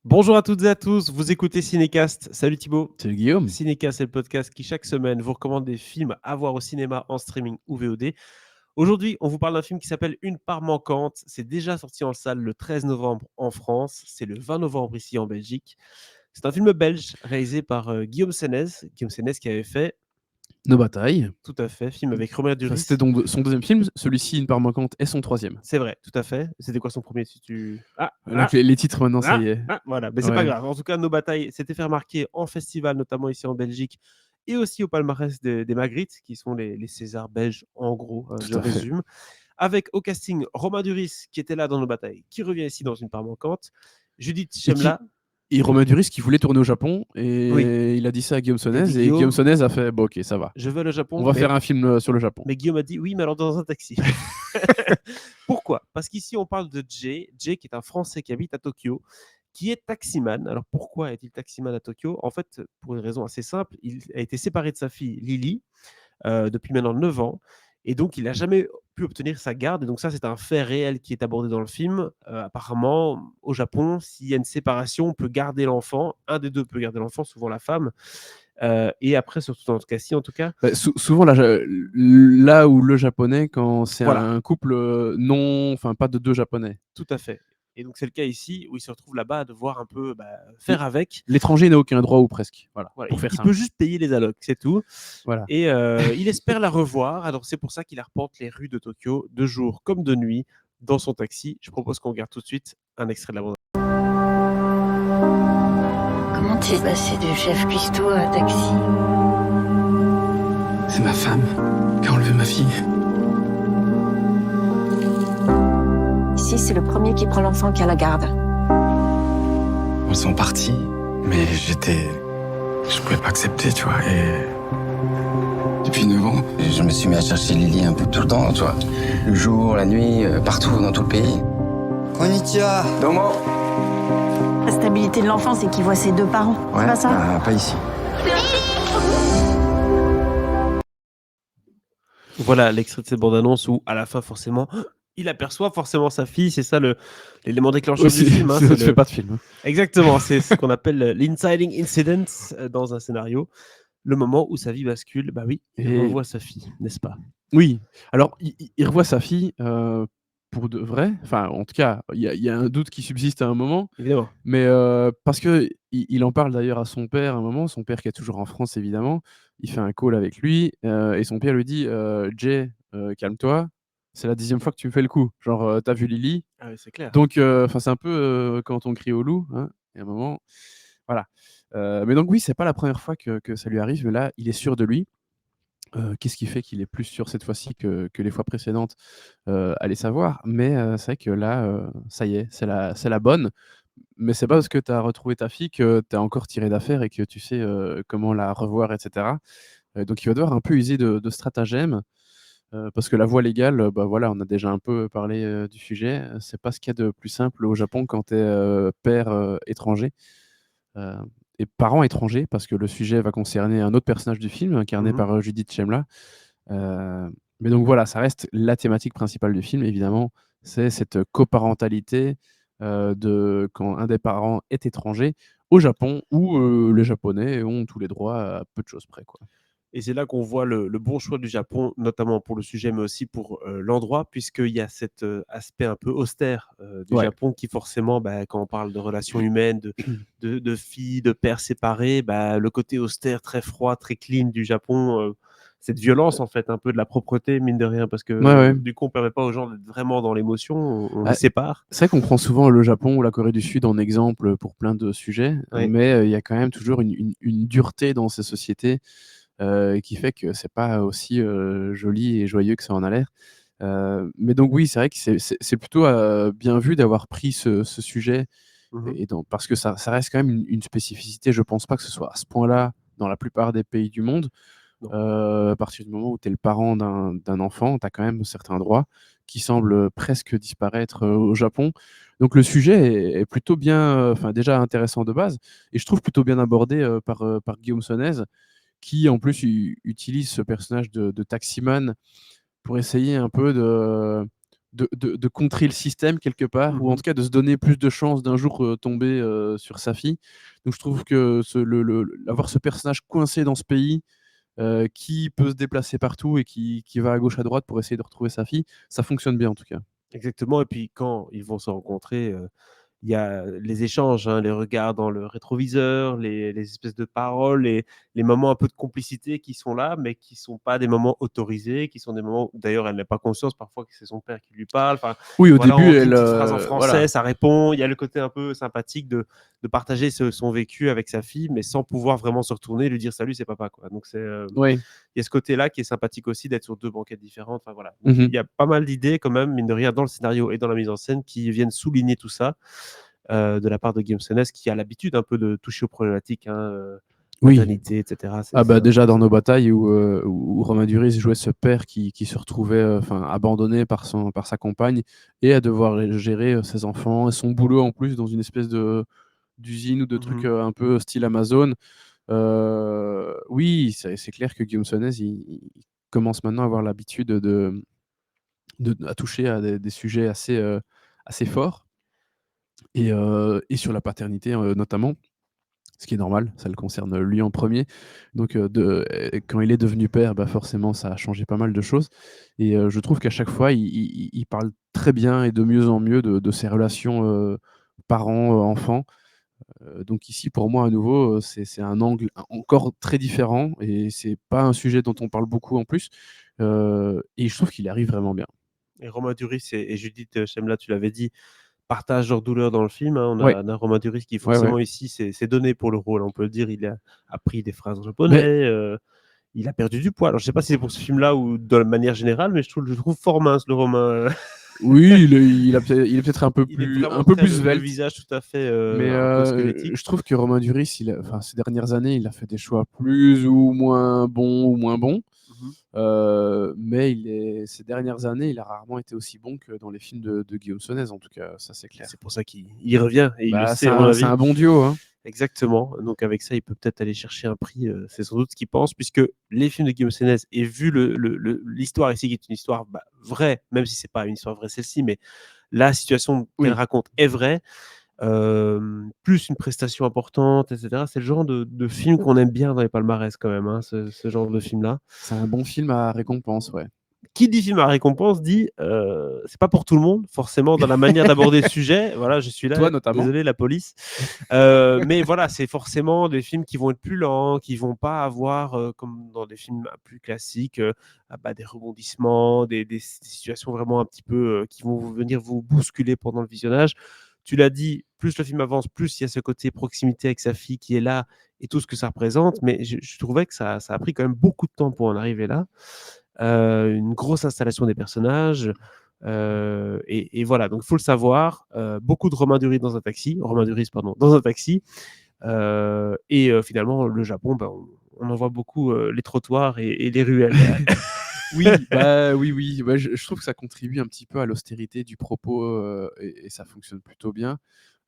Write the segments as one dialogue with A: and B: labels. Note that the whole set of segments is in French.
A: Bonjour à toutes et à tous, vous écoutez Cinécast. Salut Thibaut.
B: C'est Guillaume.
A: Cinécast, c'est le podcast qui chaque semaine vous recommande des films à voir au cinéma, en streaming ou VOD. Aujourd'hui, on vous parle d'un film qui s'appelle Une part manquante. C'est déjà sorti en salle le 13 novembre en France. C'est le 20 novembre ici en Belgique. C'est un film belge réalisé par Guillaume Sénez. Guillaume Sénez qui avait fait,
B: Nos batailles.
A: tout à fait, film avec Romain
B: Enfin,
A: Duris.
B: c'était donc son deuxième film. Celui-ci, Une part manquante, est son troisième.
A: C'est vrai, tout à fait. C'était quoi son premier si tu...
B: Donc les titres maintenant, ça y est.
A: Voilà, mais c'est pas
B: Ouais.
A: grave. En tout cas, Nos batailles s'étaient fait remarquer en festival, notamment ici en Belgique, et aussi au palmarès des Magritte, qui sont les Césars belges, en gros, je
B: Tout à fait.
A: résume. Avec au casting Romain Duris, qui était là dans Nos batailles, qui revient ici dans Une part manquante. Judith Chemla.
B: Et Romain Duris qui voulait tourner au Japon et
A: Oui,
B: il a dit ça à Guillaume
A: il a dit
B: Sonez et Guillaume Sonez a fait bon, ok, ça va.
A: je veux le
B: On
A: Japon,
B: va faire un film sur le Japon.
A: mais Guillaume a dit oui, mais alors dans un taxi. Pourquoi? Parce qu'ici, on parle de Jay, qui est un Français qui habite à Tokyo, qui est taximan. Alors pourquoi est-il taximan à Tokyo? En fait, pour une raison assez simple, il a été séparé de sa fille Lily depuis maintenant 9 ans. Et donc, il n'a jamais pu obtenir sa garde. Et donc, ça, c'est un fait réel qui est abordé dans le film. Apparemment, au Japon, s'il y a une séparation, on peut garder l'enfant. Un des deux peut garder l'enfant, souvent la femme. Et après, surtout dans ce cas-ci, en tout cas.
B: Souvent, là où le japonais, quand c'est
A: Voilà.
B: un couple enfin pas de deux japonais.
A: Tout à fait. Et donc, c'est le cas ici où il se retrouve là-bas à devoir un peu faire avec.
B: L'étranger n'a aucun droit ou presque. Voilà.
A: Voilà,
B: Pour faire
A: il
B: simple.
A: peut juste payer les allocs, c'est tout.
B: Voilà.
A: Et il espère la revoir. Alors, c'est pour ça qu'il arpente les rues de Tokyo, de jour comme de nuit, dans son taxi. Je propose qu'on regarde tout de suite un extrait de la bande.
C: Comment t'es passé de chef cuistot à taxi?
D: C'est ma femme qui a enlevé ma fille.
C: Ici, c'est le premier qui prend l'enfant qui a la garde.
D: Ils sont partis, mais je pouvais pas accepter, tu vois, et depuis 9 ans,
E: Je me suis mis à chercher Lily un peu tout le temps, tu vois. Le jour, la nuit, partout dans tout le pays. Konnichiwa. Domo.
F: La stabilité de l'enfant, c'est qu'il voit ses deux parents.
E: Ouais,
F: C'est pas ça
E: pas ici.
A: Voilà l'extrait de cette bande-annonce où, à la fin, forcément, il aperçoit forcément sa fille. C'est ça l'élément déclencheur du film.
B: Ça ne fait pas de film.
A: Exactement, c'est ce qu'on appelle l'inciding incident dans un scénario. Le moment où sa vie bascule, bah oui, il revoit sa fille, n'est-ce pas?
B: Oui. Alors, il revoit sa fille pour de vrai. Enfin, en tout cas, il y a un doute qui subsiste à un moment.
A: Évidemment.
B: Mais parce qu'il en parle d'ailleurs à son père à un moment, son père qui est toujours en France évidemment. Il fait un call avec lui et son père lui dit Jay, calme-toi, c'est la 10e fois que tu me fais le coup. Genre, t'as vu Lily.
A: Ah oui, c'est clair.
B: Donc, c'est un peu quand on crie au loup. Hein, et à un moment, voilà. Mais donc, oui, c'est pas la première fois que ça lui arrive. Mais là, il est sûr de lui. Qu'est-ce qui fait qu'il est plus sûr cette fois-ci que les fois précédentes? Allez savoir. Mais c'est vrai que là, ça y est, c'est la bonne. Mais c'est pas parce que tu as retrouvé ta fille que tu as encore tiré d'affaire et que tu sais comment la revoir, et cetera. Donc il va devoir un peu user de stratagèmes parce que la voie légale, bah voilà, on a déjà un peu parlé du sujet. C'est pas ce qu'il y a de plus simple au Japon quand tu es père étranger et parent étranger, parce que le sujet va concerner un autre personnage du film, incarné par Judith Chemla. Mais donc voilà, ça reste la thématique principale du film, évidemment, c'est cette coparentalité quand un des parents est étranger au Japon, où les Japonais ont tous les droits à peu de choses près, quoi.
A: Et c'est là qu'on voit le bon choix du Japon, notamment pour le sujet, mais aussi pour l'endroit, puisqu'il y a cet aspect un peu austère du
B: Ouais.
A: Japon qui forcément, quand on parle de relations humaines, de filles, de pères séparés, le côté austère, très froid, très clean du Japon, cette violence en fait, un peu de la propreté, mine de rien, parce que
B: Ouais.
A: du coup, on ne permet pas aux gens d'être vraiment dans l'émotion, on
B: Ah,
A: les sépare.
B: c'est vrai qu'on prend souvent le Japon ou la Corée du Sud en exemple pour plein de sujets,
A: Ouais.
B: mais il y a quand même toujours une dureté dans ces sociétés qui fait que c'est pas aussi joli et joyeux que ça en a l'air. Mais donc oui, c'est vrai que c'est plutôt bien vu d'avoir pris ce sujet parce que ça reste quand même une spécificité. Je pense pas que ce soit à ce point-là dans la plupart des pays du monde.
A: Non.
B: À partir du moment où tu es le parent d'un enfant, tu as quand même certains droits qui semblent presque disparaître au Japon. Donc le sujet est plutôt bien, déjà intéressant de base, et je trouve plutôt bien abordé par Guillaume Sonez, qui en plus utilise ce personnage de taximan pour essayer un peu de contrer le système quelque part, ou en
A: Mmh.
B: tout cas de se donner plus de chances d'un jour tomber sur sa fille. Donc je trouve que avoir ce personnage coincé dans ce pays, qui peut se déplacer partout et qui va à gauche à droite pour essayer de retrouver sa fille, ça fonctionne bien en tout cas.
A: Exactement et puis quand ils vont se rencontrer, il y a les échanges, hein, les regards dans le rétroviseur, les espèces de paroles, les moments un peu de complicité qui sont là, mais qui sont pas des moments autorisés, qui sont des moments où d'ailleurs elle n'a pas conscience parfois que c'est son père qui lui parle. Enfin,
B: Oui, au
A: voilà, on
B: début,
A: dit une
B: elle,
A: petite phrase en français,
B: voilà.
A: ça répond. Il y a le côté un peu sympathique de partager son vécu avec sa fille, mais sans pouvoir vraiment se retourner et lui dire: «Salut, c'est papa», quoi. Donc
B: Oui.
A: il y a ce côté-là qui est sympathique aussi d'être sur 2 banquettes différentes, enfin voilà. Donc il
B: Mmh.
A: y a pas mal d'idées quand même, mine de rien, dans le scénario et dans la mise en scène qui viennent souligner tout ça, de la part de Guillaume Sénès qui a l'habitude un peu de toucher aux problématiques, hein,
B: Oui.
A: maternité et cetera.
B: Ah
A: C'est
B: bah, déjà dans
A: intéressant.
B: Nos batailles où Romain Duris jouait ce père qui se retrouvait, enfin abandonné par sa compagne et à devoir gérer, ses enfants et son boulot en plus dans une espèce d'usine ou de truc,
A: Mmh.
B: un peu style Amazon. Oui, c'est clair que Guillaume Sonez, il commence maintenant à avoir l'habitude à toucher à des sujets assez forts et sur la paternité, notamment. Ce qui est normal, ça le concerne lui en premier. Donc, quand il est devenu père, bah, forcément, ça a changé pas mal de choses et je trouve qu'à chaque fois, il parle très bien et de mieux en mieux de ses relations, parents, enfants. Donc ici, pour moi, à nouveau, c'est un angle encore très différent et c'est pas un sujet dont on parle beaucoup en plus, et je trouve qu'il y arrive vraiment bien.
A: Et Romain Duris et Judith, Chemla, tu l'avais dit, partagent leur douleur dans le film, hein.
B: Ouais,
A: On a Romain Duris qui
B: ouais, ouais.
A: forcément ici s'est donné pour le rôle, on peut le dire. Il a appris des phrases en
B: Mais
A: japonais, il a perdu du poids. Alors je sais pas si c'est pour ce film-là ou de la manière générale, mais je le trouve fort mince le Romain,
B: oui, il est peut-être
A: il est
B: un
A: vraiment
B: peu
A: très
B: plus
A: le
B: svelte.
A: visage tout à fait,
B: Mais
A: un peu squelettique.
B: je trouve que Romain Duris, enfin, ces dernières années, il a fait des choix plus ou moins bons ou moins bons.
A: Mmh.
B: Mais ces dernières années, il a rarement été aussi bon que dans les films de Guillaume Sonez, en tout cas, ça c'est clair.
A: C'est pour ça qu'il y revient et il le
B: Bah,
A: sait à mon
B: c'est
A: avis.
B: un bon duo, hein.
A: Exactement, donc avec ça, il peut peut-être aller chercher un prix, c'est sans doute ce qu'il pense puisque les films de Guillaume Sénès et vu l'histoire ici qui est une histoire, bah, vraie, même si c'est pas une histoire vraie celle-ci, mais la situation qu'elle
B: Oui,
A: raconte est vraie, plus une prestation importante et cetera. C'est le genre de film qu'on aime bien dans les palmarès quand même, hein, ce genre de film-là.
B: c'est un bon film à récompense, ouais.
A: Qui dit film à récompense dit, c'est pas pour tout le monde, forcément dans la manière d'aborder le sujet. Voilà, je suis là,
B: Toi notamment.
A: désolé la police. Mais voilà, c'est forcément des films qui vont être plus lents, qui vont pas avoir, comme dans des films plus classiques, bah, des rebondissements, des situations vraiment un petit peu, qui vont venir vous bousculer pendant le visionnage. Tu l'as dit, plus le film avance, plus il y a ce côté proximité avec sa fille qui est là et tout ce que ça représente. Mais je trouvais que ça a pris quand même beaucoup de temps pour en arriver là. Une grosse installation des personnages, et voilà, donc il faut le savoir, beaucoup de Romain Duris pardon, dans un taxi, finalement le Japon, bah, on en voit beaucoup, les trottoirs et les ruelles.
B: Oui, bah, oui, oui, ouais, je trouve que ça contribue un petit peu à l'austérité du propos, et ça fonctionne plutôt bien.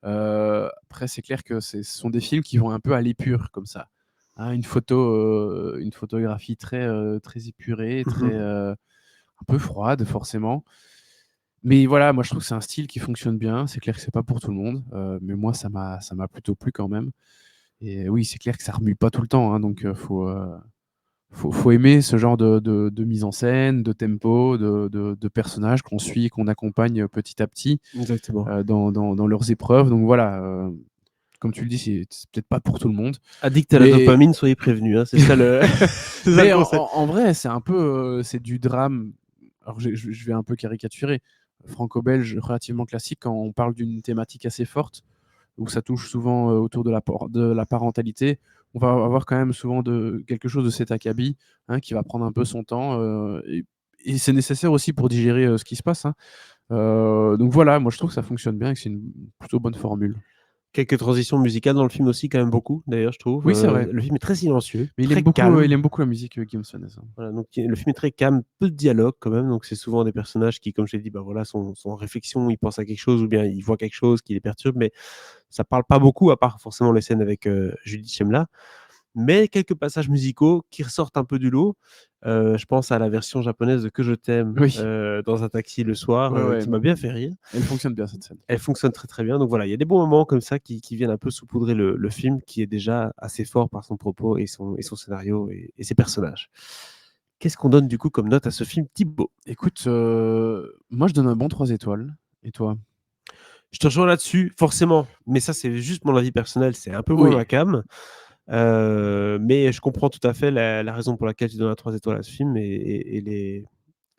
B: Après, c'est clair que ce sont des films qui vont un peu à l'épure comme ça. Hein, une photographie très épurée,
A: Mmh.
B: un peu froide forcément. Mais voilà, moi je trouve que c'est un style qui fonctionne bien. C'est clair que c'est pas pour tout le monde, mais moi ça m'a plutôt plu quand même. Et oui, c'est clair que ça remue pas tout le temps, hein, donc faut aimer ce genre de mise en scène, de tempo, de personnages qu'on suit, qu'on accompagne petit à petit,
A: Exactement.
B: dans leurs épreuves. Donc voilà, comme tu le dis, c'est peut-être pas pour tout le monde,
A: Addict à la
B: mais
A: dopamine, soyez prévenus, hein, c'est ça le c'est ça le
B: mais
A: concept.
B: en vrai, c'est un peu, c'est du drame. Alors je vais un peu caricaturer. Franco-belge relativement classique quand on parle d'une thématique assez forte, où ça touche souvent, autour de la parentalité. On va avoir quand même souvent quelque chose de cet acabit, hein, qui va prendre un peu son temps, et c'est nécessaire aussi pour digérer, ce qui se passe, hein. Donc voilà, moi je trouve que ça fonctionne bien et que c'est une plutôt bonne formule.
A: Quelques transitions musicales dans le film aussi, quand même beaucoup d'ailleurs, je trouve.
B: Oui, c'est vrai,
A: Le film est très silencieux,
B: mais
A: très calme.
B: il aime beaucoup la musique, Guillaume Sonnes, hein.
A: Voilà, donc le film est très calme, peu de dialogue quand même, donc c'est souvent des personnages qui, comme je l'ai dit, bah, voilà, sont en réflexion, ils pensent à quelque chose ou bien ils voient quelque chose qui les perturbe, mais ça parle pas beaucoup, à part forcément les scènes avec Judith Chemla. mais quelques passages musicaux qui ressortent un peu du lot. Je pense à la version japonaise de Que je t'aime
B: Oui.
A: dans un taxi le soir,
B: Ouais,
A: qui m'a bien fait rire.
B: Elle fonctionne bien cette scène.
A: Elle fonctionne très très bien. Donc voilà, il y a des bons moments comme ça qui viennent un peu saupoudrer le film qui est déjà assez fort par son propos et son scénario et ses personnages. Qu'est-ce qu'on donne du coup comme note à ce film, Thibaut?
B: Écoute, moi je donne un bon 3 étoiles. Et toi?
A: Je te rejoins là-dessus, forcément, mais ça c'est juste mon avis personnel, c'est un peu moins
B: Oui.
A: ma came. Mais je comprends tout à fait la raison pour laquelle tu donnes 3 étoiles à ce film et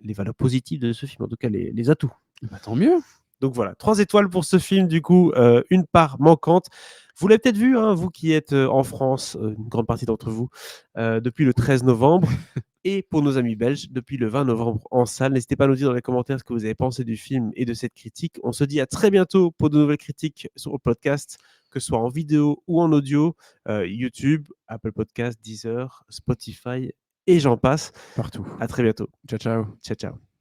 A: les valeurs positives de ce film, en tout cas les atouts.
B: Bah, tant mieux.
A: Donc voilà, 3 étoiles pour ce film du coup, une part manquante. Vous l'avez peut-être vu, hein, vous qui êtes, en France, une grande partie d'entre vous, depuis le 13 novembre et pour nos amis belges, depuis le 20 novembre en salle. N'hésitez pas à nous dire dans les commentaires ce que vous avez pensé du film et de cette critique. On se dit à très bientôt pour de nouvelles critiques sur le podcast, que ce soit en vidéo ou en audio, YouTube, Apple Podcasts, Deezer, Spotify et j'en passe.
B: Partout.
A: À très bientôt.
B: Ciao, ciao.
A: Ciao, ciao.